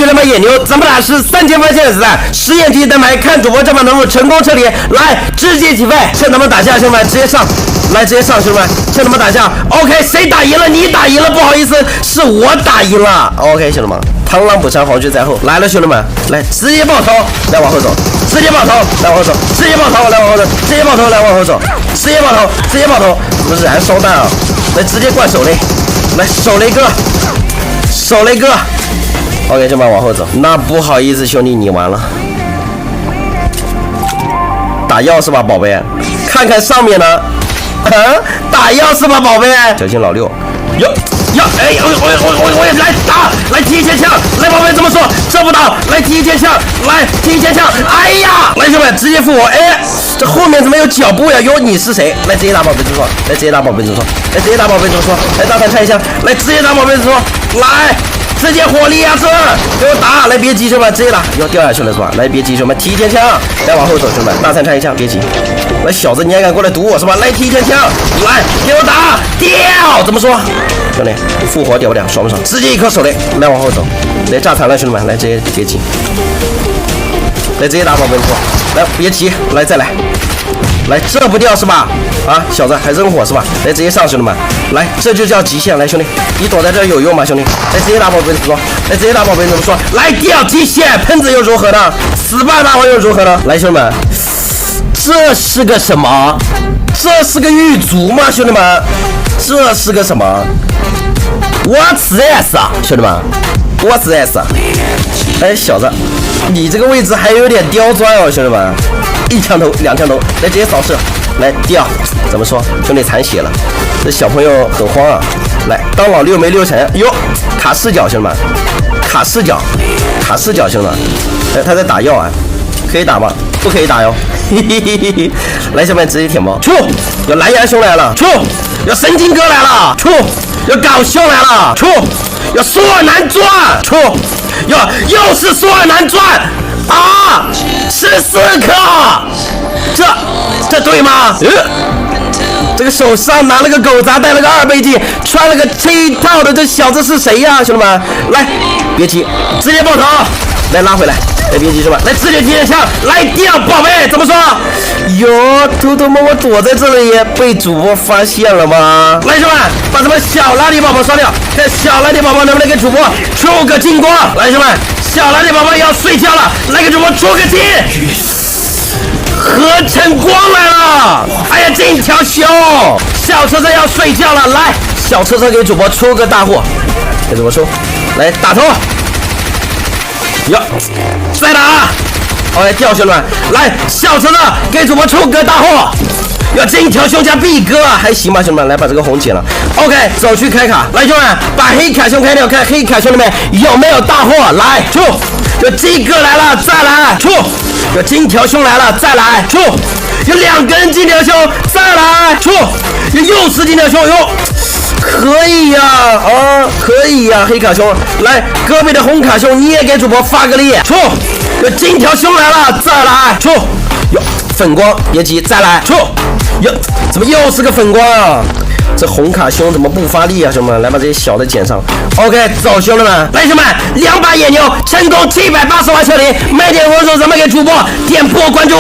去他妈野牛，咱们俩是3000发现子弹，实验题灯牌，看主播这把能否成功撤离，来直接起飞，趁他们打架，兄弟们直接上，来直接上，兄弟们趁他们打架 ，OK， 谁打赢了？你打赢了，不好意思，是我打赢了 ，OK， 兄弟们。螳螂捕蝉，黄雀在后，来了，兄弟们，来直接爆头，来往后走，直接爆头，来往后走，直接爆头，来往后走，直接爆头，来往后走，直接爆头，直接爆头，怎么燃烧弹啊？来直接灌手雷，来手雷哥，手雷哥 ，OK， 这边往后走，那不好意思，兄弟，你完了，打药是吧，宝贝？看看上面呢，啊，打药是吧，宝贝？小心老六，哟。哎，我也来打，来提前枪，来宝贝怎么说？这不打，来提前枪，来提前枪，哎呀，来兄弟们直接复活，哎，这后面怎么有脚步呀？哟，你是谁？来直接打宝贝怎么说？来直接打宝贝怎么说？来直接打宝贝怎么说？来大胆拆一下，来直接打宝贝怎么说？来直接火力压制，给我打，来别急兄弟们，直接打，要掉下去了是吧？来别急兄弟们，提前枪，来往后走兄弟们，大三拆一下，别急。来小子，你还敢过来堵我是吧？来提前枪，来给我打，掉，怎么说？兄弟，复活屌不屌？爽不爽？直接一颗手雷，来往后走，来炸残了，兄弟们，来直接别急，来直接打宝贝说，来别急，来再来，来这不掉是吧？啊，小子还扔火是吧？来直接上兄弟们，来这就叫极限，来兄弟，你躲在这有用吗？兄弟，来直接打宝贝怎么说？来直接打宝贝怎么说？来掉极限，喷子又如何呢？死败大王又如何呢？来兄弟们，这是个什么？这是个狱卒吗？兄弟们，这是个什么？What's this 啊，兄弟们 ，What's this？ 哎，小子，你这个位置还有点刁钻哦，兄弟们，一枪头、2枪头，来直接扫射，来掉，怎么说？兄弟残血了，这小朋友很慌啊！来，当老六没六成，哟，卡视角，兄弟们，卡视角，卡视角，兄弟们，哎，他在打药啊，可以打吗？不可以打哟，嘿嘿嘿嘿嘿，来，下面直接舔包，出，有蓝牙兄来了，出，有神经哥来了，出。有搞笑来了，出！有索尔南传，出！又是索尔南传啊！14颗，这对吗？这个手上拿了个狗杂，带了个2倍镜，穿了个7套的，这小子是谁呀，兄弟们？来，别急，直接爆头，来拉回来。来别急是吧？来直接提前枪，来掉宝贝，怎么说？哟，偷偷摸摸躲在这里，被主播发现了吗？来兄弟们，把什么小垃圾宝宝刷掉，看小垃圾宝宝能不能给主播出个金光？来兄弟们，小垃圾宝宝要睡觉了，来给主播出个金，合成光来了！哎呀，金条兄，小车车要睡觉了，来，小车车给主播出个大货，给主播出，来打头。哟，再打 ！OK， 掉兄弟们，来小车子给主播出个大货，要金条兄加 B 哥，还行吧，兄弟们，来把这个红解了。OK， 走去开卡，来兄弟们，把黑卡兄开掉，看黑卡兄弟们有没有大货，来出，有鸡哥来了，再来出，有金条兄来了，再来出，有2根金条兄，再来出，又是金条兄哟。可以呀，啊，可以呀，黑卡兄，来，隔壁的红卡兄，你也给主播发个力，出，有金条兄来了，再来，出，哟，粉光，别急，再来，出，哟，怎么又是个粉光啊？这红卡兄怎么不发力啊，兄弟们，来把这些小的捡上 ，OK， 走，兄弟们，来，兄弟们，2把野牛成功780万撤离，卖点火手，咱们给主播点破关注。